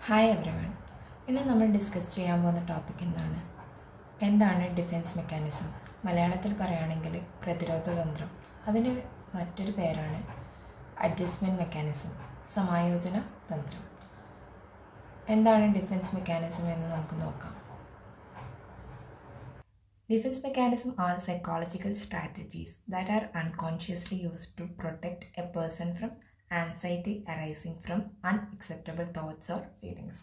Hi everyone. ഇന്ന് നമ്മൾ discuss ചെയ്യാൻ പോകുന്ന ടോപ്പിക് എന്താണ് ഡിഫെൻസ് മെക്കാനിസം. മലയാളത്തിൽ പറയുകയാണെങ്കിൽ പ്രതിരോധ തന്ത്രം. അതിന് മറ്റൊരു പേരാണ് അഡ്ജസ്റ്റ്മെൻറ്റ് മെക്കാനിസം, സമായോജന തന്ത്രം. എന്താണ് ഡിഫെൻസ് മെക്കാനിസം എന്ന് നമുക്ക് നോക്കാം. Defense mechanisms are psychological strategies that are unconsciously used to protect a person from anxiety arising from unacceptable thoughts or feelings.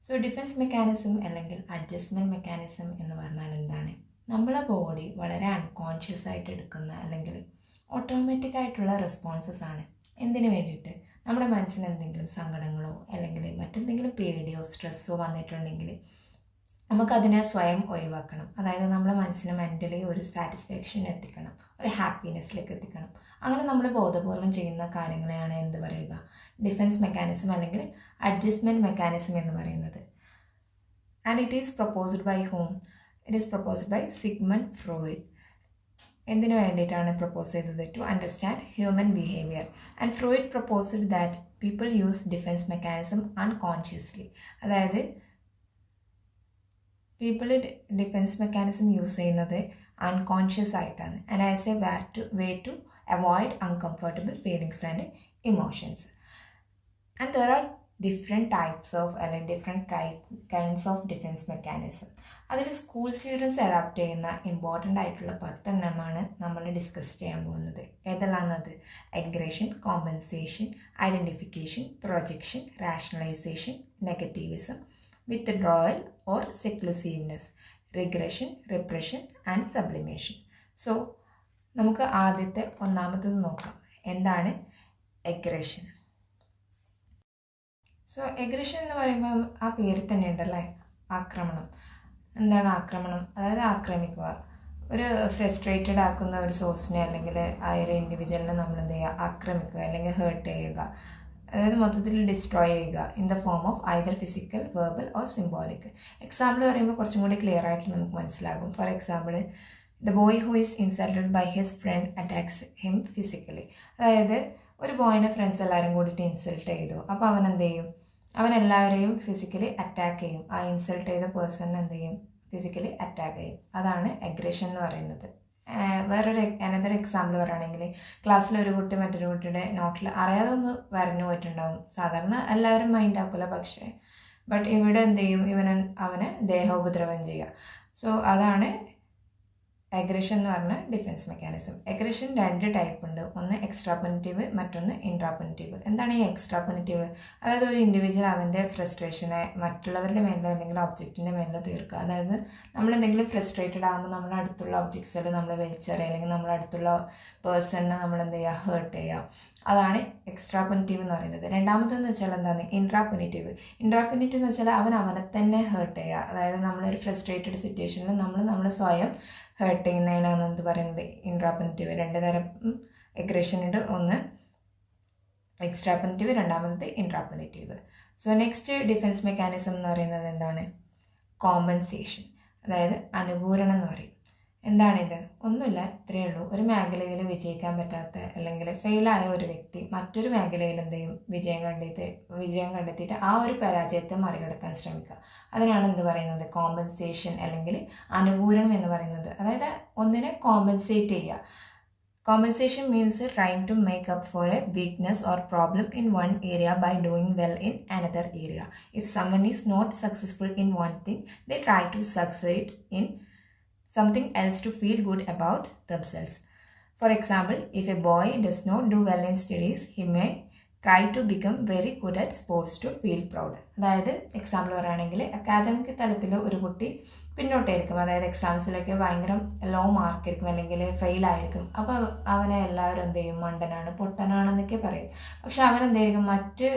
So defence mechanism അല്ലെങ്കിൽ അഡ്ജസ്റ്റ്മെൻറ്റ് മെക്കാനിസം എന്ന് പറഞ്ഞാൽ എന്താണ്? നമ്മളെ ബോഡി വളരെ അൺകോൺഷ്യസ് ആയിട്ട് എടുക്കുന്ന അല്ലെങ്കിൽ ഓട്ടോമാറ്റിക് ആയിട്ടുള്ള റെസ്പോൺസസ് ആണ്. എന്തിനു വേണ്ടിയിട്ട്? നമ്മുടെ മനസ്സിൽ എന്തെങ്കിലും സങ്കടങ്ങളോ അല്ലെങ്കിൽ മറ്റെന്തെങ്കിലും പേടിയോ സ്ട്രെസ്സോ വന്നിട്ടുണ്ടെങ്കിൽ നമുക്കതിനെ സ്വയം ഒഴിവാക്കണം. അതായത് നമ്മുടെ മനസ്സിന് മെൻ്റലി ഒരു സാറ്റിസ്ഫാക്ഷൻ എത്തിക്കണം, ഒരു ഹാപ്പിനെസ്സിലേക്ക് എത്തിക്കണം. അങ്ങനെ നമ്മൾ ബോധപൂർവം ചെയ്യുന്ന കാര്യങ്ങളെയാണ് എന്ത് പറയുക? ഡിഫെൻസ് മെക്കാനിസം അല്ലെങ്കിൽ അഡ്ജസ്റ്റ്മെൻറ്റ് മെക്കാനിസം എന്ന് പറയുന്നത്. And it is proposed by whom? It is proposed by Sigmund Freud. എന്തിനു വേണ്ടിയിട്ടാണ് പ്രപ്പോസ് ചെയ്തത്? To understand human behaviour. And Freud proposed that people use defence mechanism unconsciously. അതായത് പീപ്പിൾ ഡിഫെൻസ് മെക്കാനിസം യൂസ് ചെയ്യുന്നത് unconscious ആയിട്ടാണ്. And as a way to avoid uncomfortable feelings and emotions. And there are different types of അല്ലെങ്കിൽ different kinds of defence mechanism. അതിൽ school childrens adapt ചെയ്യുന്ന important ആയിട്ടുള്ള 10 എണ്ണമാണ് നമ്മൾ discuss ചെയ്യാൻ പോകുന്നത്. ഏതെല്ലാമെന്നത്? Aggression, compensation, identification, projection, rationalisation, negativism, withdrawal or seclusiveness, regression, repression and sublimation. So നമുക്ക് ആദ്യത്തെ ഒന്നാമത്തത് നോക്കാം. എന്താണ് എഗ്രഷൻ? സോ എഗ്രഷൻ എന്ന് പറയുമ്പോൾ ആ പേര് തന്നെ ഉണ്ടല്ലേ, ആക്രമണം. എന്താണ് ആക്രമണം? അതായത് ആക്രമിക്കുക. ഒരു ഫ്രസ്ട്രേറ്റഡ് ആക്കുന്ന ഒരു സോഴ്സിനെ അല്ലെങ്കിൽ ആ ഒരു ഇൻഡിവിജ്വലിനെ നമ്മൾ എന്ത് ചെയ്യുക? ആക്രമിക്കുക അല്ലെങ്കിൽ ഹേർട്ട് ചെയ്യുക, അതായത് മൊത്തത്തിൽ ഡിസ്ട്രോയ് ചെയ്യുക in the form of either physical, verbal or symbolic. Example പറയുമ്പോൾ കുറച്ചും കൂടി ക്ലിയർ ആയിട്ട് നമുക്ക് മനസ്സിലാകും. For example, the boy who is insulted by his friend attacks him physically. അതായത് ഒരു ബോയിനെ ഫ്രണ്ട്സ് എല്ലാവരും കൂടിയിട്ട് ഇൻസൾട്ട് ചെയ്തു. അപ്പോൾ അവൻ എന്ത് ചെയ്യും? അവൻ എല്ലാവരെയും ഫിസിക്കലി അറ്റാക്ക് ചെയ്യും. ആ ഇൻസൾട്ട് ചെയ്ത പേഴ്സൺ എന്ത് ചെയ്യും? ഫിസിക്കലി അറ്റാക്ക് ചെയ്യും. അതാണ് അഗ്രഷൻ എന്ന് പറയുന്നത്. അനദർ എക്സാമ്പിൾ പറയുകയാണെങ്കിൽ, ക്ലാസ്സിൽ ഒരു കുട്ടി മറ്റൊരു കുട്ടിയുടെ നോട്ടിൽ അറിയാതെ ഒന്ന് വരഞ്ഞു പോയിട്ടുണ്ടാവും. സാധാരണ എല്ലാവരും മൈൻഡ് ആക്കില്ല, ബട്ട് ഇവിടെ എന്ത് ചെയ്യും? അവനെ ദേഹോപദ്രവം ചെയ്യുക. സോ അതാണ് അഗ്രഷൻ എന്ന് പറഞ്ഞ ഡിഫെൻസ് മെക്കാനിസം. അഗ്രഷൻ 2 ടൈപ്പ് ഉണ്ട്. ഒന്ന് എക്സ്ട്രാപൊനറ്റീവ്, മറ്റൊന്ന് ഇൻട്രാപൊനറ്റീവ്. എന്താണ് ഈ എക്സ്ട്രാപൊനറ്റീവ്? അതായത് ഒരു ഇൻഡിവിജ്വൽ അവൻ്റെ ഫ്രസ്ട്രേഷനെ മറ്റുള്ളവരുടെ മേലിലോ അല്ലെങ്കിൽ ഒബ്ജക്റ്റിൻ്റെ മേലിലോ തീർക്കുക. അതായത് നമ്മൾ എന്തെങ്കിലും ഫ്രസ്ട്രേറ്റഡ് ആകുമ്പോൾ നമ്മുടെ അടുത്തുള്ള ഒബ്ജക്ട്സിൽ നമ്മൾ വലിച്ചെറിയുക അല്ലെങ്കിൽ നമ്മുടെ അടുത്തുള്ള പേഴ്സണിനെ നമ്മൾ എന്ത് ചെയ്യുക? ഹേർട്ട് ചെയ്യുക. അതാണ് എക്സ്ട്രാപൊനറ്റീവ് എന്ന് പറയുന്നത്. രണ്ടാമത്തെന്ന് വെച്ചാൽ എന്താണ്? ഇൻട്രാപൊനറ്റീവ്. ഇൻട്രാപൊനറ്റീവ് എന്ന് വെച്ചാൽ അവനെ തന്നെ ഹേർട്ട് ചെയ്യുക. അതായത് നമ്മളൊരു ഫ്രസ്ട്രേറ്റഡ് സിറ്റുവേഷനിൽ നമ്മൾ സ്വയം ഹേർട്ട് ചെയ്യുന്നതിനാണ് എന്ത് പറയുന്നത്? ഇൻട്രാപൊനറ്റീവ്. 2 തരം എഗ്രഷൻ ഉണ്ട്. ഒന്ന് എക്സ്ട്രാപൊനറ്റീവ്, രണ്ടാമത് ഇൻട്രാപൊനറ്റീവ്. സോ നെക്സ്റ്റ് ഡിഫെൻസ് മെക്കാനിസം എന്ന് പറയുന്നത് എന്താണ്? കോമ്പൻസേഷൻ, അതായത് അനുപൂരണം എന്ന് പറയും. എന്താണിത്? ഒന്നുമില്ല, ഇത്രയേ ഉള്ളൂ. ഒരു മേഖലയിൽ വിജയിക്കാൻ പറ്റാത്ത അല്ലെങ്കിൽ ഫെയിലായ ഒരു വ്യക്തി മറ്റൊരു മേഖലയിൽ എന്ത് ചെയ്യും? വിജയം കണ്ടെത്തിയിട്ട് ആ ഒരു പരാജയത്തെ മറികടക്കാൻ ശ്രമിക്കുക. അതിനാണ് എന്ത് പറയുന്നത്? കോമ്പൻസേഷൻ അല്ലെങ്കിൽ അനുപൂരണം എന്ന് പറയുന്നത്. അതായത് ഒന്നിനെ കോമ്പൻസേറ്റ് ചെയ്യുക. Compensation means trying to make up for a weakness or problem in one area by doing well in another area. If someone is not successful in one thing, they try to succeed in something else to feel good about themselves. For example, if a boy does not do well in studies, he may try to become very good at sports to feel proud. അതായത് example പറയുകയാണെങ്കിൽ, academic തലത്തിൽ ഒരു കുട്ടി പിന്നോട്ടായിരിക്കും. അതായത് എക്സാംസിലൊക്കെ ഭയങ്കര law മാർക്കായിരിക്കും അല്ലെങ്കിൽ ഫെയിലായിരിക്കും. അപ്പോൾ അവനെ എല്ലാവരും എന്ത് ചെയ്യും? മണ്ടനാണ്, പൊട്ടനാണെന്നൊക്കെ പറയും. പക്ഷെ അവൻ എന്തായിരിക്കും? മറ്റ്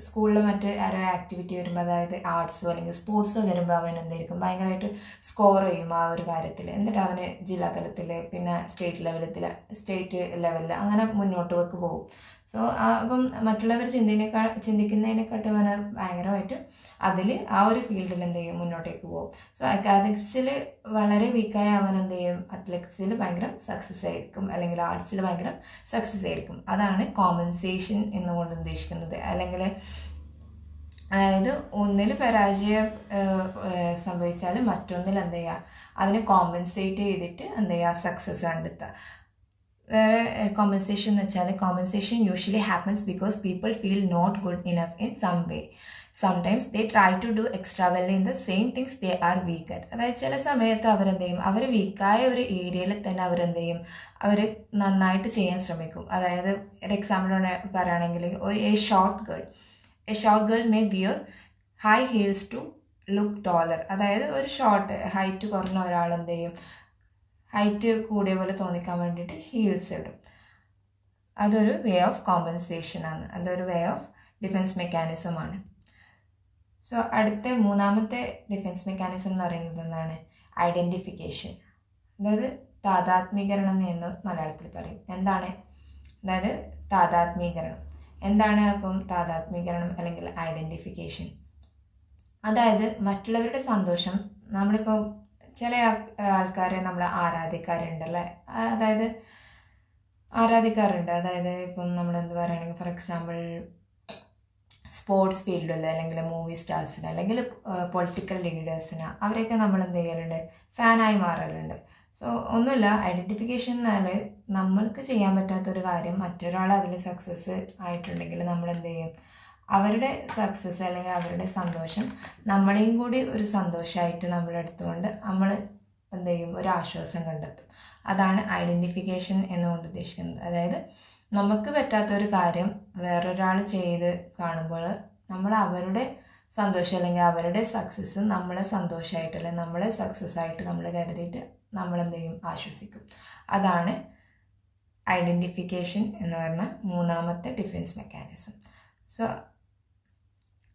സ്കൂളിൽ മറ്റ് ആക്ടിവിറ്റി വരുമ്പോൾ, അതായത് ആർട്സോ അല്ലെങ്കിൽ സ്പോർട്സോ വരുമ്പോൾ അവൻ എന്തായിരിക്കും? ഭയങ്കരമായിട്ട് സ്കോർ ചെയ്യും ആ ഒരു കാര്യത്തിൽ. എന്നിട്ട് അവന് ജില്ലാ തലത്തിൽ, പിന്നെ സ്റ്റേറ്റ് ലെവലിൽ അങ്ങനെ മുന്നോട്ട് പോകും. സോ അപ്പം മറ്റുള്ളവർ ചിന്തിക്കുന്നതിനെക്കാട്ടും അവന് ഭയങ്കരമായിട്ട് അതിൽ ആ ഒരു ഫീൽഡിൽ എന്ത് ചെയ്യും? മുന്നോട്ടേക്ക് പോകും. സോ അക്കാദമിക്സിൽ വളരെ വീക്കായ അവൻ എന്ത് ചെയ്യും? അത്ലറ്റിക്സിൽ ഭയങ്കര സക്സസ് ആയിരിക്കും അല്ലെങ്കിൽ ആർട്സിൽ ഭയങ്കര സക്സസ് ആയിരിക്കും. അതാണ് കോമ്പൻസേഷൻ എന്നുകൊണ്ട് ഉദ്ദേശിക്കുന്നത്. അല്ലെങ്കിൽ അതായത് ഒന്നിൽ പരാജയം സംഭവിച്ചാൽ മറ്റൊന്നിൽ എന്ത് ചെയ്യുക, അതിനെ കോമ്പൻസേറ്റ് ചെയ്തിട്ട് എന്ത് ചെയ്യുക, സക്സസ് കണ്ടെത്തുക. വേറെ കോമ്പൻസേഷൻ എന്ന് വെച്ചാൽ compensation usually happens because people feel not good enough in some way. Sometimes they try to do extra well in the same things they are weak at. അതായത് ചില സമയത്ത് അവരെന്ത് ചെയ്യും, അവർ വീക്കായ ഒരു ഏരിയയിൽ തന്നെ അവരെന്ത് ചെയ്യും, അവർ നന്നായിട്ട് ചെയ്യാൻ ശ്രമിക്കും. അതായത് ഒരു എക്സാമ്പിൾ പറയുകയാണെങ്കിൽ a short girl may wear high heels to look taller. അതായത് ഒരു ഹൈറ്റ് കുറഞ്ഞ ഒരാൾ എന്ത് ചെയ്യും, ഹൈറ്റ് കൂടിയ പോലെ തോന്നിക്കാൻ വേണ്ടിയിട്ട് ഹീൽസ് ഇടും. അതൊരു വേ ഓഫ് കോമ്പൻസേഷൻ ആണ്, അതൊരു വേ ഓഫ് ഡിഫെൻസ് മെക്കാനിസം ആണ്. സോ അടുത്ത മൂന്നാമത്തെ ഡിഫെൻസ് മെക്കാനിസം എന്ന് പറയുന്നത് എന്താണ്, ഐഡൻറ്റിഫിക്കേഷൻ. അതായത് താതാത്മീകരണം എന്ന് മലയാളത്തിൽ പറയും. എന്താണ് അതായത് താതാത്മീകരണം എന്താണ്? അപ്പം താതാത്മീകരണം അല്ലെങ്കിൽ ഐഡൻറ്റിഫിക്കേഷൻ, അതായത് മറ്റുള്ളവരുടെ സന്തോഷം, നമ്മളിപ്പോൾ ചില ആൾക്കാരെ നമ്മൾ ആരാധിക്കാറുണ്ട്. അതായത് ഇപ്പം നമ്മൾ എന്ത് പറയുകയാണെങ്കിൽ ഫോർ എക്സാമ്പിൾ സ്പോർട്സ് ഫീൽഡിൽ അല്ലെങ്കിൽ മൂവി സ്റ്റാർസിന് അല്ലെങ്കിൽ പൊളിറ്റിക്കൽ ലീഡേഴ്സിന്, അവരെയൊക്കെ നമ്മൾ എന്ത് ചെയ്യലുണ്ട്, ഫാനായി മാറലുണ്ട്. സോ ഒന്നുമില്ല, ഐഡൻറ്റിഫിക്കേഷൻ എന്നാൽ നമ്മൾക്ക് ചെയ്യാൻ പറ്റാത്തൊരു കാര്യം മറ്റൊരാൾ അതിൽ സക്സസ് ആയിട്ടുണ്ടെങ്കിൽ നമ്മൾ എന്ത് ചെയ്യും, അവരുടെ സക്സസ് അല്ലെങ്കിൽ അവരുടെ സന്തോഷം നമ്മളെയും കൂടി ഒരു സന്തോഷമായിട്ട് നമ്മളെടുത്തുകൊണ്ട് നമ്മൾ എന്ത് ചെയ്യും, ഒരു ആശ്വാസം കണ്ടെത്തും. അതാണ് ഐഡൻറ്റിഫിക്കേഷൻ എന്നുകൊണ്ട് ഉദ്ദേശിക്കുന്നത്. അതായത് നമുക്ക് പറ്റാത്തൊരു കാര്യം വേറൊരാൾ ചെയ്ത് കാണുമ്പോൾ നമ്മൾ അവരുടെ സന്തോഷം അല്ലെങ്കിൽ അവരുടെ സക്സസ് നമ്മളെ സന്തോഷമായിട്ട് അല്ലെങ്കിൽ നമ്മളെ സക്സസ് ആയിട്ട് നമ്മൾ കരുതിയിട്ട് നമ്മളെന്ത് ചെയ്യും, ആശ്വസിക്കും. അതാണ് ഐഡൻറ്റിഫിക്കേഷൻ എന്ന് പറഞ്ഞ മൂന്നാമത്തെ defence mechanism. So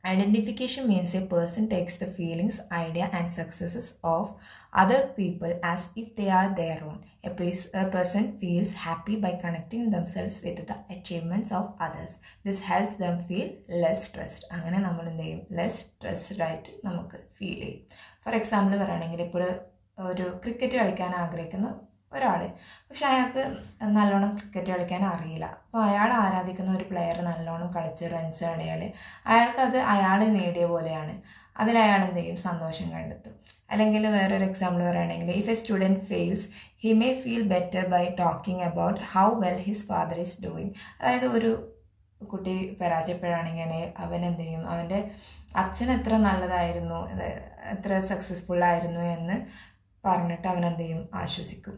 identification means a person takes the feelings, idea and successes of other people as if they are their own. A person feels happy by connecting themselves with the achievements of others. This helps them feel less stressed. അങ്ങനെ നമ്മൾ എന്ത് ചെയ്യും, less stressed ആയിട്ട് നമുക്ക് feel ചെയ്യും. Four example പറയുകയാണെങ്കിൽ ഇപ്പോൾ ഒരു ക്രിക്കറ്റ് കളിക്കാൻ ആഗ്രഹിക്കുന്ന ഒരാൾ, പക്ഷെ അയാൾക്ക് നല്ലോണം ക്രിക്കറ്റ് കളിക്കാൻ അറിയില്ല. അപ്പോൾ അയാൾ ആരാധിക്കുന്ന ഒരു പ്ലെയർ നല്ലോണം കളിച്ച് റൺസ് നേടിയാൽ അയാൾക്കത് അയാൾ നേടിയ പോലെയാണ്, അതിൽ അയാൾ എന്ത് ചെയ്യും, സന്തോഷം കണ്ടെത്തും. അല്ലെങ്കിൽ വേറൊരു എക്സാമ്പിൾ പറയുകയാണെങ്കിൽ if a student fails he may feel better by talking about how well his father is doing. അതായത് ഒരു കുട്ടി പരാജയപ്പെടുകയാണെങ്കിൽ അവൻ എന്ത് ചെയ്യും, അവൻ്റെ അച്ഛൻ എത്ര നല്ലതായിരുന്നു, എത്ര സക്സസ്ഫുള്ളായിരുന്നു എന്ന് പറഞ്ഞിട്ട് അവൻ എന്ത് ചെയ്യും, ആശ്വസിക്കും.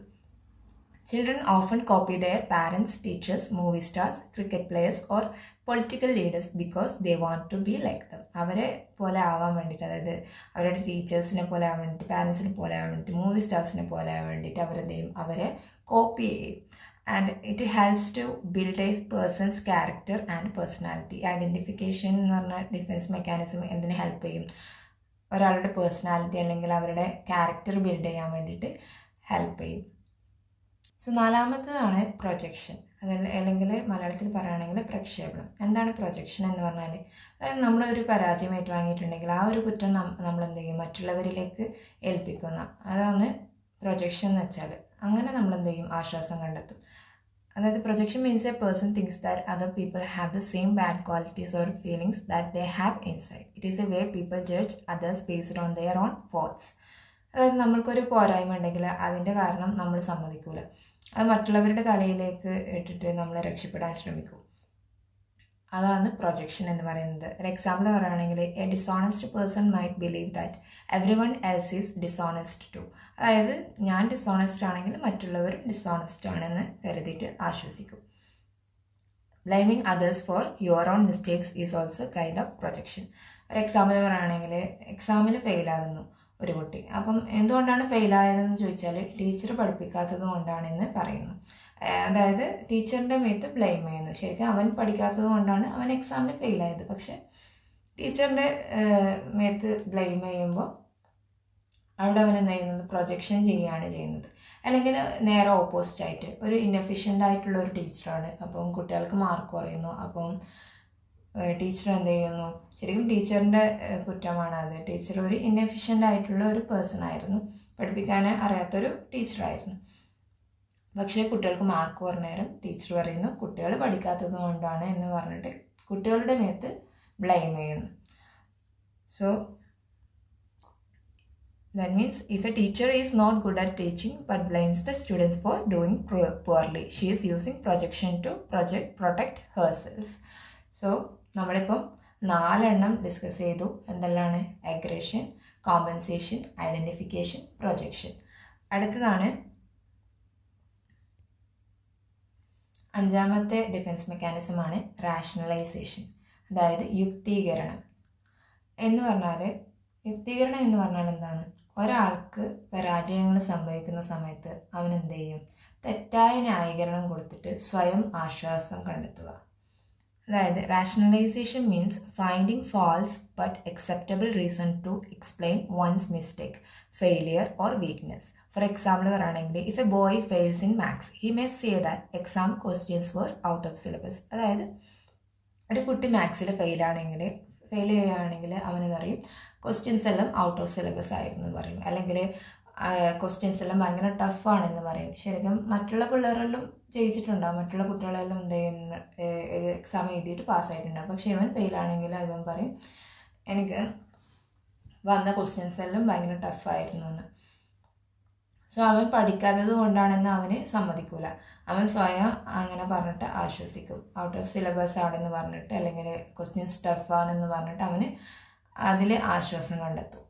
Children often copy their parents, teachers, movie stars, cricket players or political leaders because they want to be like them. അവരെ പോലെ ആവാൻ വേണ്ടിയിട്ട്, അതായത് അവരുടെ ടീച്ചേഴ്സിനെ പോലെ ആവാൻ വേണ്ടിയിട്ട്, പാരൻസിനെ പോലെ ആവാൻ വേണ്ടിയിട്ട്, മൂവി സ്റ്റാർസിനെ പോലെ ആവാൻ വേണ്ടിയിട്ട് അവരെന്ത് ചെയ്യും, അവരെ കോപ്പി ചെയ്യും. And it helps to build a person's character and personality. Identification എന്ന് പറഞ്ഞ ഡിഫെൻസ് മെക്കാനിസം എന്തിന് ഹെൽപ്പ് ചെയ്യും, ഒരാളുടെ പേഴ്സണാലിറ്റി അല്ലെങ്കിൽ അവരുടെ ക്യാരക്ടർ ബിൽഡ് ചെയ്യാൻ വേണ്ടിയിട്ട് ഹെൽപ്പ് ചെയ്യും. സോ നാലാമത്തതാണ് പ്രൊജക്ഷൻ, അല്ലെങ്കിൽ മലയാളത്തിൽ പറയുകയാണെങ്കിൽ പ്രക്ഷേപണം. എന്താണ് പ്രൊജക്ഷൻ എന്ന് പറഞ്ഞാൽ, അതായത് നമ്മളൊരു പരാജയം ഏറ്റുവാങ്ങിയിട്ടുണ്ടെങ്കിൽ ആ ഒരു കുറ്റം നമ്മൾ എന്ത് ചെയ്യും, മറ്റുള്ളവരിലേക്ക് ഏൽപ്പിക്കുന്ന, അതാണ് പ്രൊജക്ഷൻ എന്ന് വെച്ചാൽ. അങ്ങനെ നമ്മൾ എന്ത് ചെയ്യും, ആശ്വാസം കണ്ടെത്തും. അതായത് projection means A person things that other people have the same bad qualities or feelings that they have inside. It is a way people judge others based on their own faults. അതായത് നമ്മൾക്കൊരു പോരായ്മ ഉണ്ടെങ്കിൽ അതിൻ്റെ കാരണം നമ്മൾ സമ്മതിക്കൂല, അത് മറ്റുള്ളവരുടെ തലയിലേക്ക് ഇട്ടിട്ട് നമ്മളെ രക്ഷപ്പെടാൻ ശ്രമിക്കും. അതാണ് പ്രൊജക്ഷൻ എന്ന് പറയുന്നത്. ഒരു എക്സാമ്പിൾ പറയുകയാണെങ്കിൽ a dishonest person might believe that every one else is dishonest too. അതായത് ഞാൻ ഡിസോണസ്റ്റ് ആണെങ്കിൽ മറ്റുള്ളവരും ഡിസോണസ്റ്റ് ആണെന്ന് കരുതിയിട്ട് ആശ്വസിക്കും. Blaming others for your own mistakes is also kind of projection. ഒരു എക്സാമ്പിൾ പറയുകയാണെങ്കിൽ എക്സാമിൽ ഫെയിലാകുന്നു ഒരു കുട്ടി. അപ്പം എന്തുകൊണ്ടാണ് ഫെയിലായതെന്ന് ചോദിച്ചാൽ ടീച്ചർ പഠിപ്പിക്കാത്തത് കൊണ്ടാണെന്ന് പറയുന്നു. അതായത് ടീച്ചറിൻ്റെ മേത്ത് ബ്ലെയിം ചെയ്യുന്നു. ശരിക്കും അവൻ പഠിക്കാത്തത് കൊണ്ടാണ് അവൻ എക്സാമിൽ ഫെയിലായത്, പക്ഷെ ടീച്ചറിൻ്റെ മേത്ത് ബ്ലെയിം ചെയ്യുമ്പോൾ അവിടെ അവൻ എന്ത് ചെയ്യുന്നത്, പ്രൊജക്ഷൻ ചെയ്യുകയാണ് ചെയ്യുന്നത്. അല്ലെങ്കിൽ നേരെ ഓപ്പോസിറ്റായിട്ട് ഒരു ഇൻഎഫിഷ്യൻ്റ് ആയിട്ടുള്ള ഒരു ടീച്ചറാണ്, അപ്പം കുട്ടികൾക്ക് മാർക്ക് കുറയുന്നു. അപ്പം ടീച്ചർ എന്ത് ചെയ്യുന്നു, ശരിക്കും ടീച്ചറിൻ്റെ കുറ്റമാണ് അത്. ടീച്ചർ ഒരു ഇൻഎഫിഷ്യൻ്റ് ആയിട്ടുള്ള ഒരു പേഴ്സൺ ആയിരുന്നു, പഠിപ്പിക്കാൻ അറിയാത്തൊരു ടീച്ചറായിരുന്നു. പക്ഷേ കുട്ടികൾക്ക് മാർക്ക് കുറഞ്ഞേരം ടീച്ചർ പറയുന്നു കുട്ടികൾ പഠിക്കാത്തത് കൊണ്ടാണ് എന്ന് പറഞ്ഞിട്ട് കുട്ടികളുടെ മേത്ത് ബ്ലെയിം ചെയ്യുന്നു. So that means if a teacher is not good at teaching but blames the students for doing poorly, she is using projection to protect herself. So നമ്മളിപ്പം 4 എണ്ണം ഡിസ്കസ് ചെയ്തു. എന്തെല്ലാമാണ്? Aggression, compensation, identification, projection. അടുത്തതാണ് 5ാമത്തെ defence മെക്കാനിസമാണ് rationalisation, അതായത് യുക്തീകരണം എന്ന് പറഞ്ഞാൽ എന്താണ്? ഒരാൾക്ക് പരാജയങ്ങൾ സംഭവിക്കുന്ന സമയത്ത് അവൻ എന്ത് ചെയ്യും? തെറ്റായ ന്യായീകരണം കൊടുത്തിട്ട് സ്വയം ആശ്വാസം കണ്ടെത്തുക. അതായത് rationalisation means finding false but acceptable reason to explain one's mistake, failure or weakness. For example പറയുകയാണെങ്കിൽ, if a boy fails in maths he may say that exam questions were out of syllabus. അതായത് ഒരു കുട്ടി മാത്സിൽ fail ചെയ്യുകയാണെങ്കിൽ അവനെന്ന് പറയും questions എല്ലാം out of syllabus ആയിരുന്നു എന്ന് പറയും, അല്ലെങ്കിൽ ക്വസ്റ്റ്യൻസ് എല്ലാം ഭയങ്കര ടഫാണെന്ന് പറയും. ശരിക്കും മറ്റുള്ള പിള്ളേരെല്ലാം ജയിച്ചിട്ടുണ്ടാവും, മറ്റുള്ള കുട്ടികളെല്ലാം എന്ത് ചെയ്യുന്ന എക്സാം എഴുതിയിട്ട് പാസ്സായിട്ടുണ്ടാവും. പക്ഷേ ഇവൻ ഫെയിലാണെങ്കിൽ ഇവൻ പറയും എനിക്ക് വന്ന ക്വസ്റ്റ്യൻസ് എല്ലാം ഭയങ്കര ടഫായിരുന്നു എന്ന്. സോ അവൻ പഠിക്കാത്തത് കൊണ്ടാണെന്ന് അവന് സമ്മതിക്കൂല. അവൻ സ്വയം അങ്ങനെ പറഞ്ഞിട്ട് ആശ്വസിക്കും. ഔട്ട് ഓഫ് സിലബസ് ആണെന്ന് പറഞ്ഞിട്ട്, അല്ലെങ്കിൽ ക്വസ്റ്റ്യൻസ് ടഫാണെന്ന് പറഞ്ഞിട്ട് അവന് അതിൽ ആശ്വാസം കണ്ടെത്തും.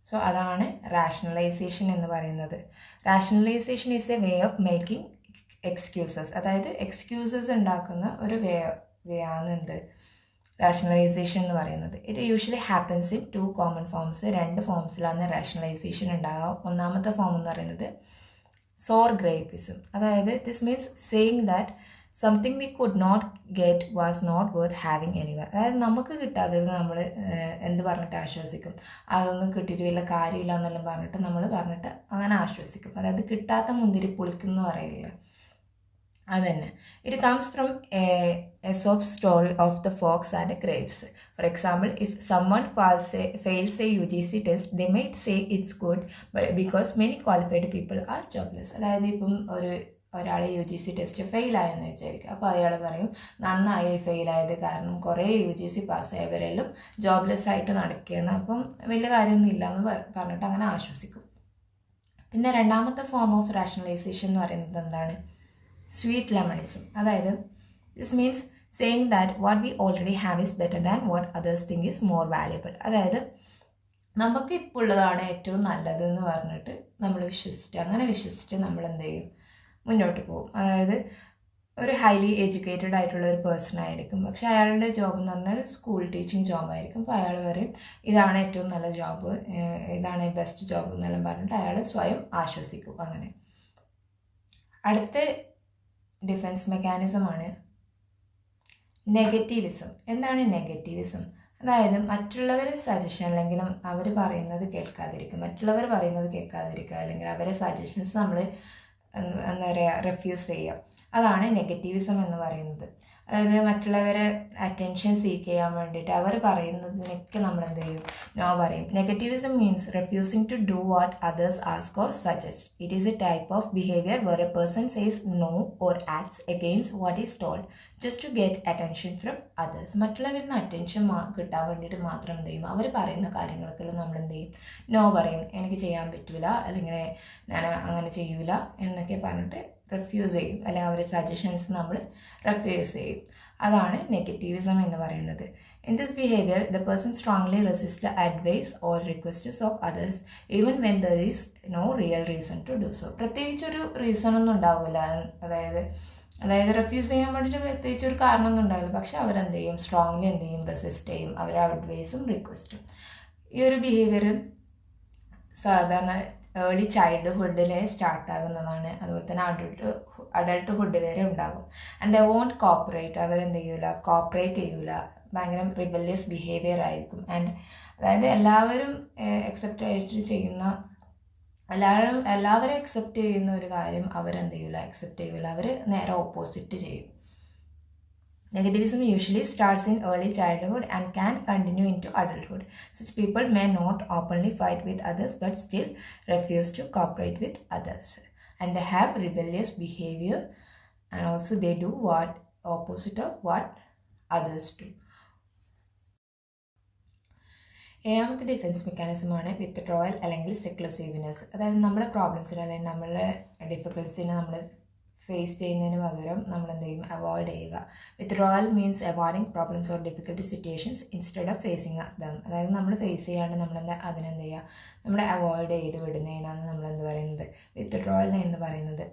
സോ അതാണ് റാഷണലൈസേഷൻ എന്ന് പറയുന്നത്. Rationalisation is a way of making excuses, അതായത് എക്സ്ക്യൂസസ് ഉണ്ടാക്കുന്ന ഒരു വേ ആണ് എന്ത്? റാഷണലൈസേഷൻ എന്ന് പറയുന്നത്. It usually happens in 2 common forms. 2 ഫോംസിലാണ് റാഷണലൈസേഷൻ ഉണ്ടാകുക. ഒന്നാമത്തെ ഫോം എന്ന് പറയുന്നത് സോർ ഗ്രേപ്പിസം, അതായത് this means saying that something we could not get was not worth having anyway. അതായത് നമുക്ക് കിട്ടാത്തത് നമ്മൾ എന്ത് പറഞ്ഞിട്ട് ആശ്വസിക്കും? അതൊന്നും കിട്ടിയിട്ട് വലിയ കാര്യമില്ല എന്നെല്ലാം പറഞ്ഞിട്ട് നമ്മൾ പറഞ്ഞിട്ട് അങ്ങനെ ആശ്വസിക്കും. അതായത് കിട്ടാത്ത മുന്തിരി പുളിക്കുന്നു പറയില്ല, അതന്നെ. It comes from Aesop's story of the fox and the grapes. For example, if someone fails a UGC test, they might say it's good because many qualified people are jobless. അതായത് ഇപ്പം ഒരാൾ UGC ടെസ്റ്റ് ഫെയിലായെന്ന് വിചാരിക്കുക. അപ്പോൾ അയാൾ പറയും നന്നായി ഫെയിലായത്, കാരണം കുറേ UGC പാസ്സായവരെല്ലാം ജോബ്ലെസ് ആയിട്ട് നടക്കുകയെന്ന്, അപ്പം വലിയ കാര്യമൊന്നും ഇല്ല എന്ന് പറഞ്ഞിട്ട് അങ്ങനെ ആശ്വസിക്കും. പിന്നെ 2ാമത്തെ ഫോം ഓഫ് റാഷണലൈസേഷൻ എന്ന് പറയുന്നത് എന്താണ്? Sweet lemonism. അതായത് this means saying that what we already have is better than what others think is more valuable. അതായത് നമുക്ക് ഇപ്പോൾ ഉള്ളതാണ് ഏറ്റവും നല്ലത് എന്ന് പറഞ്ഞിട്ട് നമ്മൾ വിശ്വസിച്ചിട്ട് നമ്മൾ എന്ത് ചെയ്യും? മുന്നോട്ട് പോകും. അതായത് ഒരു ഹൈലി എഡ്യൂക്കേറ്റഡ് ആയിട്ടുള്ള ഒരു പേഴ്സൺ ആയിരിക്കും, പക്ഷെ അയാളുടെ ജോബ് എന്ന് പറഞ്ഞാൽ സ്കൂൾ ടീച്ചിങ് ജോബായിരിക്കും. അപ്പോൾ അയാൾ പറയും ഇതാണ് ഏറ്റവും നല്ല ജോബ്, ഇതാണ് ബെസ്റ്റ് ജോബ് എന്നെല്ലാം പറഞ്ഞിട്ട് അയാൾ സ്വയം ആശ്വസിക്കും. അങ്ങനെ അടുത്ത ഡിഫെൻസ് മെക്കാനിസമാണ് നെഗറ്റീവിസം. എന്താണ് നെഗറ്റീവിസം? അതായത് മറ്റുള്ളവരെ സജഷൻ, അല്ലെങ്കിൽ അവർ പറയുന്നത് കേൾക്കാതിരിക്കുക, അല്ലെങ്കിൽ അവരെ സജഷൻസ് നമ്മൾ എന്താ പറയുക റെഫ്യൂസ് ചെയ്യുക. അതാണ് നെഗറ്റീവിസം എന്ന് പറയുന്നത്. അതായത് മറ്റുള്ളവരെ അറ്റൻഷൻ സീക്ക് ചെയ്യാൻ വേണ്ടിയിട്ട് അവർ പറയുന്നതിനൊക്കെ നമ്മൾ എന്ത് ചെയ്യും? നോ പറയും. Negativism means refusing to do what others ask or suggest. It is a type of behaviour where a person says no or acts against what is told just to get attention from others. മറ്റുള്ളവരിൽ നിന്ന് attention കിട്ടാൻ വേണ്ടിയിട്ട് മാത്രം എന്ത് ചെയ്യും? അവർ പറയുന്ന കാര്യങ്ങൾക്കെല്ലാം നമ്മൾ എന്ത് ചെയ്യും? നോ പറയും. എനിക്ക് ചെയ്യാൻ പറ്റൂല, അല്ലെങ്കിൽ ഞാൻ അങ്ങനെ ചെയ്യൂല എന്നൊക്കെ പറഞ്ഞിട്ട് റെഫ്യൂസ് ചെയ്യും, അല്ലെങ്കിൽ അവരുടെ സജഷൻസ് നമ്മൾ റെഫ്യൂസ് ചെയ്യും. അതാണ് നെഗറ്റീവിസം എന്ന് പറയുന്നത്. In this behaviour the person strongly resist advice or requests of others even when there is no real reason to do so. പ്രത്യേകിച്ചൊരു റീസണൊന്നും ഉണ്ടാവില്ല, അതായത് റെഫ്യൂസ് ചെയ്യാൻ വേണ്ടിയിട്ട് പ്രത്യേകിച്ചൊരു കാരണമൊന്നും ഉണ്ടാവില്ല, പക്ഷെ അവരെന്ത് ചെയ്യും? സ്ട്രോങ്ലി എന്ത് ചെയ്യും? റെസിസ്റ്റ് ചെയ്യും, അവരുടെ അഡ്വൈസും റിക്വസ്റ്റും. ഈ ഒരു ബിഹേവിയർ സാധാരണ ഏർലി ചൈൽഡ്ഹുഡിൽ സ്റ്റാർട്ടാകുന്നതാണ്. അതുപോലെ തന്നെ അഡൾട്ട്ഹുഡ് വരെ ഉണ്ടാകും. ആൻഡ് ദേ വോണ്ട് കോപ്പറേറ്റ്, അവരെന്ത് ചെയ്യൂല, ഭയങ്കര റിബല്യസ് ബിഹേവിയർ ആയിരിക്കും. ആൻഡ് അതായത് എല്ലാവരും അക്സെപ്റ്റ് ചെയ്യുന്ന ഒരു കാര്യം അവരെന്ത് ചെയ്യൂല, അക്സെപ്റ്റ് ചെയ്യൂല, അവർ നേരെ ഓപ്പോസിറ്റ് ചെയ്യും. Negativism usually starts in early childhood and can continue into adulthood. Such people may not openly fight with others but still refuse to cooperate with others. And they have rebellious behavior, and also they do what opposite of what others do. ഏഴാമത്തെ defence മെക്കാനിസമാണ് withdrawal അല്ലെങ്കിൽ സെക്ലസീവ്നെസ്. അതായത് നമ്മുടെ പ്രോബ്ലംസിന് അല്ലെങ്കിൽ നമ്മളുടെ ഡിഫിക്കൽട്ടീസിനെ നമ്മൾ face ചെയ്യുന്നതിന് പകരം നമ്മൾ എന്ത് ചെയ്യും, അവോയ്ഡ് ചെയ്യുക. Withdrawal means avoiding problems or difficult situations instead of facing them. അതായത് നമ്മൾ ഫേസ് ചെയ്യാണ്ട് നമ്മളെന്താ അതിനെന്ത് ചെയ്യുക, നമ്മൾ അവോയ്ഡ് ചെയ്ത് വിടുന്നതിനാണ് നമ്മളെന്ത് പറയുന്നത്, വിത്ത്ഡ്രോവൽ എന്ന് പറയുന്നത്.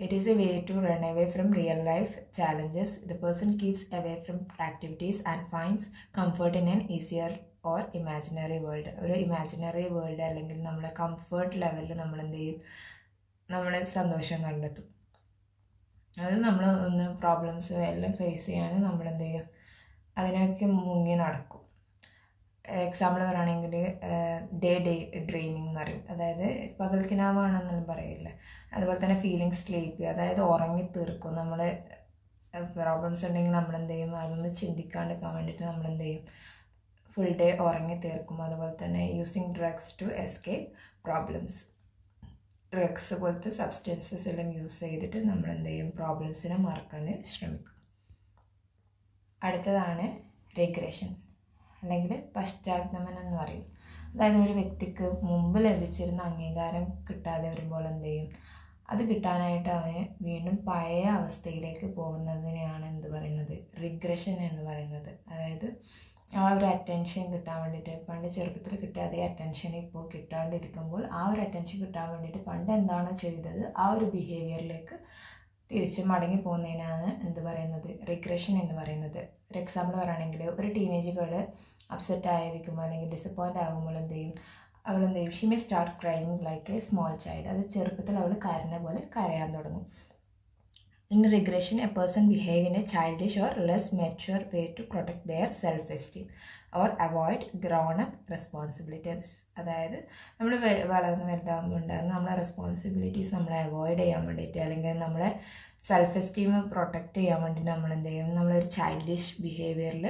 It is a way to run away from real life challenges. The person keeps away from activities and finds comfort in an easier or imaginary world. ഒരു ഇമാജിനറി വേൾഡ് അല്ലെങ്കിൽ നമ്മളെ കംഫർട്ട് ലെവലിൽ നമ്മൾ എന്ത് ചെയ്യും, നമ്മളെ സന്തോഷം കണ്ടെത്തും. അത് നമ്മൾ ഒന്ന് പ്രോബ്ലംസ് എല്ലാം ഫേസ് ചെയ്യാൻ നമ്മൾ എന്ത് ചെയ്യും, അതിനൊക്കെ മുങ്ങി നടക്കും. എക്സാമ്പിൾ പറയുകയാണെങ്കിൽ ഡേ ഡ്രീമിംഗ് എന്ന് പറയും. അതായത് പകൽക്കിനാവാണെന്നെല്ലാം പറയില്ല. അതുപോലെ തന്നെ ഫീലിംഗ് സ്ലീപ്പി, അതായത് ഉറങ്ങി തീർക്കും. നമ്മൾ പ്രോബ്ലംസ് ഉണ്ടെങ്കിൽ നമ്മളെന്ത് ചെയ്യും, അതൊന്ന് ചിന്തിക്കാണ്ടിരിക്കാൻ വേണ്ടിയിട്ട് നമ്മളെന്ത് ചെയ്യും, ഫുൾ ഡേ ഉറങ്ങി തീർക്കും. അതുപോലെ തന്നെ using drugs to escape problems. Drugs പോലത്തെ സബ്സ്റ്റൻസസ് എല്ലാം യൂസ് ചെയ്തിട്ട് നമ്മളെന്ത് ചെയ്യും, പ്രോബ്ലംസിനെ മറക്കാൻ ശ്രമിക്കും. അടുത്തതാണ് റിഗ്രഷൻ അല്ലെങ്കിൽ പശ്ചാത്തലനം എന്ന് പറയും. അതായത് ഒരു വ്യക്തിക്ക് മുമ്പ് ലഭിച്ചിരുന്ന അംഗീകാരം കിട്ടാതെ വരുമ്പോൾ എന്ത് ചെയ്യും, അത് കിട്ടാനായിട്ട് അവന് വീണ്ടും പഴയ അവസ്ഥയിലേക്ക് പോകുന്നതിനെയാണ് എന്ത് പറയുന്നത്, റിഗ്രഷൻ എന്ന് പറയുന്നത്. അതായത് ആ ഒരു അറ്റൻഷൻ കിട്ടാൻ വേണ്ടിയിട്ട്, പണ്ട് ചെറുപ്പത്തിൽ കിട്ടിയ അതേ അറ്റൻഷൻ ഇപ്പോൾ കിട്ടാണ്ടിരിക്കുമ്പോൾ ആ ഒരു അറ്റൻഷൻ കിട്ടാൻ വേണ്ടിയിട്ട് പണ്ട് എന്താണോ ചെയ്തത് ആ ഒരു ബിഹേവിയറിലേക്ക് തിരിച്ച് മടങ്ങി പോകുന്നതിനാണ് എന്ത് പറയുന്നത്, റിഗ്രഷൻ എന്ന് പറയുന്നത്. ഒരു എക്സാമ്പിൾ പറയുകയാണെങ്കിൽ ഒരു ടീനേജ് ഗേൾ അപ്സെറ്റ് ആയിരിക്കുമ്പോൾ അല്ലെങ്കിൽ ഡിസപ്പോയിൻ്റ് ആകുമ്പോൾ എന്ത് ചെയ്യും, അവളെന്ത് ചെയ്യും, Xi may start crying like A small child. അത് ചെറുപ്പത്തിൽ അവൾ കരഞ്ഞ പോലെ കരയാൻ തുടങ്ങും. In regression, a person behave in a childish or less mature way to protect their self-esteem or avoid grown-up responsibilities. അതായത് നമ്മൾ വളർന്ന് വലുതാകുമ്പോൾ ഉണ്ടാകുന്ന നമ്മളെ റെസ്പോൺസിബിലിറ്റീസ് നമ്മളെ അവോയ്ഡ് ചെയ്യാൻ വേണ്ടിയിട്ട് അല്ലെങ്കിൽ നമ്മളെ സെൽഫ് എസ്റ്റീം പ്രൊട്ടക്റ്റ് ചെയ്യാൻ വേണ്ടിയിട്ട് നമ്മൾ എന്ത് ചെയ്യും, നമ്മളൊരു ചൈൽഡിഷ് ബിഹേവിയറിൽ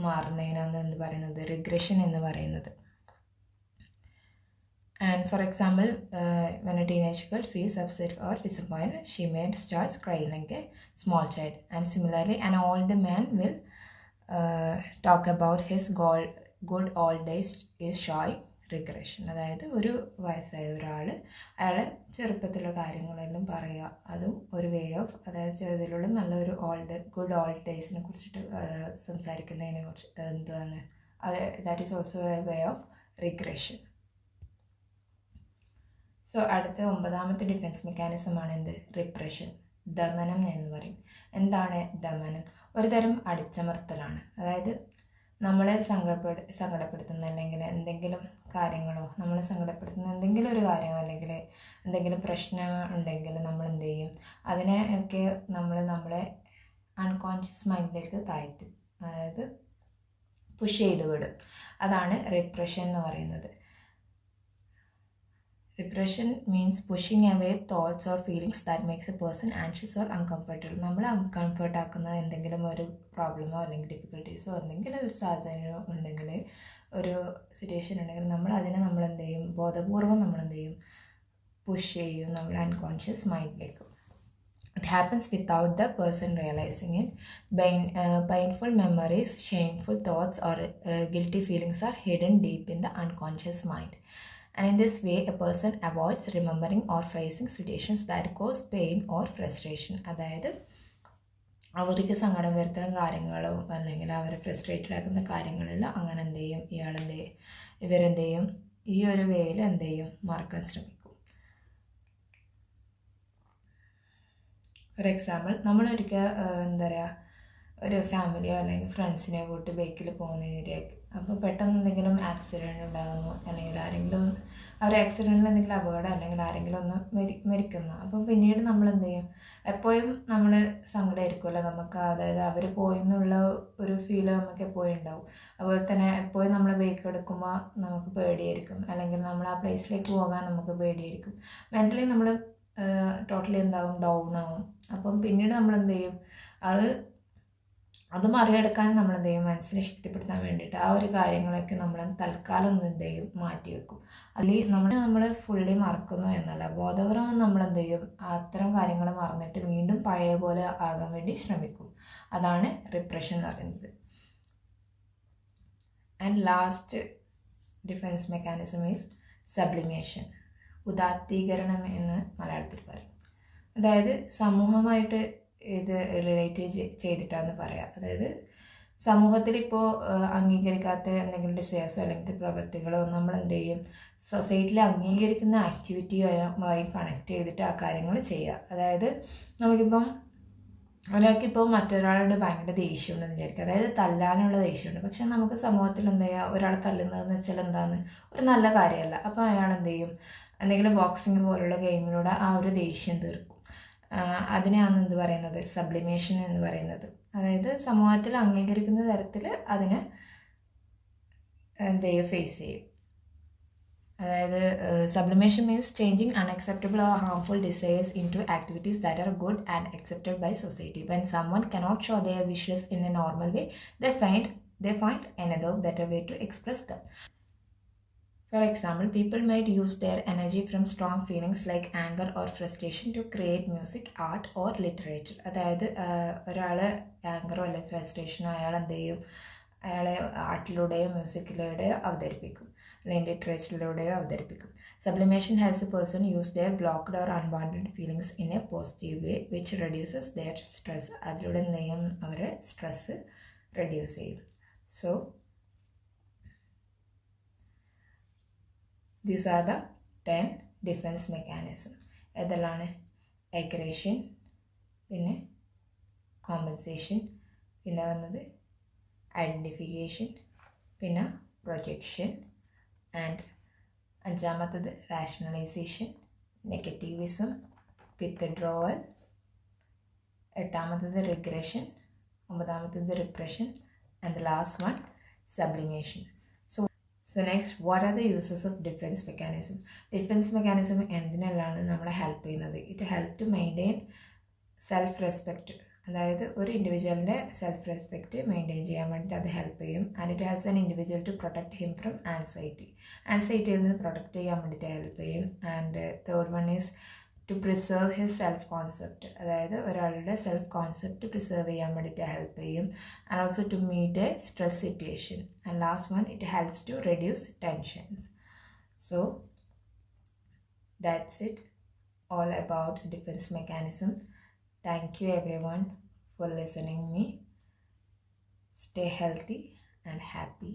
മാറുന്നതിനാണ് എന്ത് പറയുന്നത്, റിഗ്രഷൻ എന്ന് പറയുന്നത്. And for example, when a teenage girl feels upset or disappointed, she may start crying like a small child. And similarly, an old man will talk about his good old days is showing regression. അതായത് ഒരു വയസ്സായ ഒരാൾ അയാളെ ചെറുപ്പത്തിലുള്ള കാര്യങ്ങളെല്ലാം പറയുക, അതും ഒരു way of, അതായത് ചെറുതിലുള്ള നല്ലൊരു ഗുഡ് ഓൾഡ് ഡേയ്സിനെ കുറിച്ചിട്ട് സംസാരിക്കുന്നതിനെ കുറിച്ച് എന്താണ് അത്, that is also A way of regression. So അടുത്ത 9ാമത്തെ ഡിഫെൻസ് മെക്കാനിസമാണ് എന്ത്, റിപ്രഷൻ, ദമനം എന്ന് പറയും. എന്താണ് ദമനം? ഒരു തരം അടിച്ചമർത്തലാണ്. അതായത് നമ്മളെ സങ്കടപ്പെടുത്തുന്ന അല്ലെങ്കിൽ എന്തെങ്കിലും കാര്യങ്ങളോ നമ്മളെ സങ്കടപ്പെടുത്തുന്ന എന്തെങ്കിലും ഒരു കാര്യമോ അല്ലെങ്കിൽ എന്തെങ്കിലും പ്രശ്നം ഉണ്ടെങ്കിൽ നമ്മൾ എന്ത് ചെയ്യും, അതിനെയൊക്കെ നമ്മളെ അൺകോൺഷ്യസ് മൈൻഡിലേക്ക് താഴ്ത്തി, അതായത് പുഷ് ചെയ്ത് വിടും. അതാണ് റിപ്രഷൻ എന്ന് പറയുന്നത്. Repression means pushing away thoughts or feelings that makes a person anxious or uncomfortable. നമ്മൾ അൺകംഫർട്ട് ആക്കുന്ന എന്തെങ്കിലും ഒരു പ്രോബ്ലമോ അല്ലെങ്കിൽ ഡിഫിക്കൽട്ടീസോ എന്തെങ്കിലും ഒരു സാഹചര്യം ഉണ്ടെങ്കിൽ, ഒരു സിറ്റുവേഷൻ ഉണ്ടെങ്കിൽ നമ്മൾ അതിനെ നമ്മൾ എന്ത് ചെയ്യും, ബോധപൂർവം നമ്മൾ എന്ത് ചെയ്യും, പുഷ് ചെയ്യും നമ്മൾ unconscious മൈൻഡിലേക്ക്. It happens without the person realizing it. Painful memories, shameful thoughts or guilty feelings are hidden deep in the unconscious mind. And in this way, a person avoids remembering or facing situations that cause pain or frustration. അതായത് അവർക്ക് സങ്കടം വരുത്തുന്ന കാര്യങ്ങളോ അല്ലെങ്കിൽ അവരെ frustrated ആക്കുന്ന കാര്യങ്ങളെല്ലാം അങ്ങനെ എന്ത് ചെയ്യും, ഇവരെന്ത് ചെയ്യും, ഈ ഒരു വേയിൽ എന്ത് ചെയ്യും, മറക്കാൻ ശ്രമിക്കും. ഫോർ എക്സാമ്പിൾ, നമ്മളൊരിക്കൽ എന്താ പറയുക, ഒരു ഫാമിലിയോ അല്ലെങ്കിൽ ഫ്രണ്ട്സിനെയോ കൂട്ടി ബൈക്കിൽ പോകുന്നതിലേക്ക്, അപ്പോൾ പെട്ടെന്ന് എന്തെങ്കിലും ആക്സിഡൻറ്റ് ഉണ്ടാകുന്നു അല്ലെങ്കിൽ ആരെങ്കിലും ആക്സിഡൻറ്റിൽ എന്തെങ്കിലും അപകടം അല്ലെങ്കിൽ ആരെങ്കിലും ഒന്ന് മരിക്കുന്നു. അപ്പോൾ പിന്നീട് നമ്മൾ എന്ത് ചെയ്യും, എപ്പോഴും നമ്മൾ സങ്കടമായിരിക്കുമല്ലോ നമുക്ക്, അതായത് അവർ പോയെന്നുള്ള ഒരു ഫീല് നമുക്ക് എപ്പോഴും ഉണ്ടാവും. അതുപോലെ തന്നെ എപ്പോഴും നമ്മൾ ബൈക്ക് എടുക്കുമ്പോൾ നമുക്ക് പേടിയായിരിക്കും, അല്ലെങ്കിൽ നമ്മൾ ആ പ്ലേസിലേക്ക് പോകാൻ നമുക്ക് പേടിയായിരിക്കും. മെൻ്റലി നമ്മൾ ടോട്ടലി എന്താവും, ഡൗൺ ആവും. അപ്പം പിന്നീട് നമ്മൾ എന്ത് ചെയ്യും, അത് മറികടക്കാൻ നമ്മൾ എന്ത് ചെയ്യും, മനസ്സിനെ ശക്തിപ്പെടുത്താൻ വേണ്ടിയിട്ട് ആ ഒരു കാര്യങ്ങളൊക്കെ നമ്മൾ തൽക്കാലം ഒന്ന് എന്ത് ചെയ്യും, മാറ്റി വെക്കും. അല്ലെങ്കിൽ നമ്മൾ ഫുള്ളി മറക്കുന്നു എന്നല്ല, ബോധപൂർവം നമ്മൾ എന്ത് ചെയ്യും, അത്തരം കാര്യങ്ങൾ മറന്നിട്ട് വീണ്ടും പഴയ പോലെ ആകാൻ വേണ്ടി ശ്രമിക്കും. അതാണ് റിപ്രഷൻ എന്ന് പറയുന്നത്. And last defence mechanism is sublimation, ഉദാത്തീകരണം എന്ന് മലയാളത്തിൽ പറയും. അതായത് സമൂഹമായിട്ട് ഇത് റിലേറ്റ് ചെയ്തിട്ടാന്ന് പറയാം. അതായത് സമൂഹത്തിൽ ഇപ്പോൾ അംഗീകരിക്കാത്ത എന്തെങ്കിലും ഡിസയേഴ്സോ അല്ലെങ്കിൽ പ്രവൃത്തികളോ നമ്മൾ എന്ത് ചെയ്യും, സൊസൈറ്റിയിൽ അംഗീകരിക്കുന്ന ആക്ടിവിറ്റിയുമായി കണക്ട് ചെയ്തിട്ട് ആ കാര്യങ്ങൾ ചെയ്യുക. അതായത് നമുക്കിപ്പം ഒരാൾക്കിപ്പോൾ മറ്റൊരാളുടെ ഭയങ്കര ദേഷ്യമുണ്ടെന്ന് വിചാരിക്കുക, അതായത് തല്ലാനുള്ള ദേഷ്യമുണ്ട്. പക്ഷെ നമുക്ക് സമൂഹത്തിൽ എന്താ ചെയ്യുക, ഒരാളെ തല്ലുന്നതെന്ന് വെച്ചാൽ എന്താണ്, ഒരു നല്ല കാര്യമല്ല. അപ്പോൾ അയാൾ എന്ത് ചെയ്യും, എന്തെങ്കിലും ബോക്സിങ് പോലുള്ള ഗെയിമിലൂടെ ആ ഒരു ദേഷ്യം തീർക്കും. അതിനെയാണ് എന്ത് പറയുന്നത്, സബ്ലിമേഷൻ എന്ന് പറയുന്നത്. അതായത് സമൂഹത്തിൽ അംഗീകരിക്കുന്ന തരത്തിൽ അതിനെ എന്ത് ചെയ്യും, ഫേസ് ചെയ്യും. അതായത് sublimation means changing unacceptable or harmful desires into activities that are good and accepted by society. When someone cannot show their wishes in a normal way, they find another better way to express them. For example, people might use their energy from strong feelings like anger or frustration to create music, art or literature. അതായത് ഒരാൾ ആങ്കറോ അല്ലെങ്കിൽ ഫ്രസ്ട്രേഷനോ അയാൾ എന്ത് ചെയ്യും, അയാളെ ആർട്ടിലൂടെയോ മ്യൂസിക്കിലൂടെയോ അവതരിപ്പിക്കും, അല്ലെങ്കിൽ ലിറ്ററേച്ചറിലൂടെയോ അവതരിപ്പിക്കും. Sublimation helps a person use their blocked or unwanted feelings in a positive way which reduces their stress. അതിലൂടെ എന്ത് ചെയ്യും, അവർ സ്ട്രെസ് റെഡ്യൂസ് ചെയ്യും. So these are the 10 defence mechanism. ഏതെല്ലാണ്? അഗ്രഷൻ, പിന്നെ കോമ്പൻസേഷൻ, പിന്നെ വന്നത് ഐഡൻറ്റിഫിക്കേഷൻ, പിന്നെ പ്രൊജക്ഷൻ, ആൻഡ് അഞ്ചാമത്തത് റാഷണലൈസേഷൻ, നെഗറ്റീവിസം, വിത്ത്ഡ്രോവൽ, എട്ടാമത്തത് റിഗ്രഷൻ, ഒമ്പതാമത്തത് repression, and the last one sublimation. So next, what are the uses of defense mechanism? Defense mechanism എന്തിനെല്ലാണ് നമ്മളെ ഹെൽപ്പ് ചെയ്യുന്നത്? It help to maintain self respect. അതായത് ഒരു ഇൻഡിവിജ്വലിൻ്റെ self respect maintain ചെയ്യാൻ വേണ്ടിയിട്ട് അത് ഹെൽപ്പ് ചെയ്യും. And it helps an individual to protect him from ആൻസൈറ്റിയിൽ നിന്ന് പ്രൊട്ടക്ട് ചെയ്യാൻ വേണ്ടിയിട്ട് ഹെൽപ്പ് ചെയ്യും. And third one is to preserve his self concept. അതായത് ഒരാളുടെ സെൽഫ് കോൺസെപ്റ്റ് പ്രിസേർവ് ചെയ്യാൻ വേണ്ടിയിട്ട് ഹെൽപ്പ് ചെയ്യും. And also to meet a stress situation. And last one, it helps to reduce tensions. So that's it all about defense mechanism. Thank you everyone for listening me. Stay healthy and happy.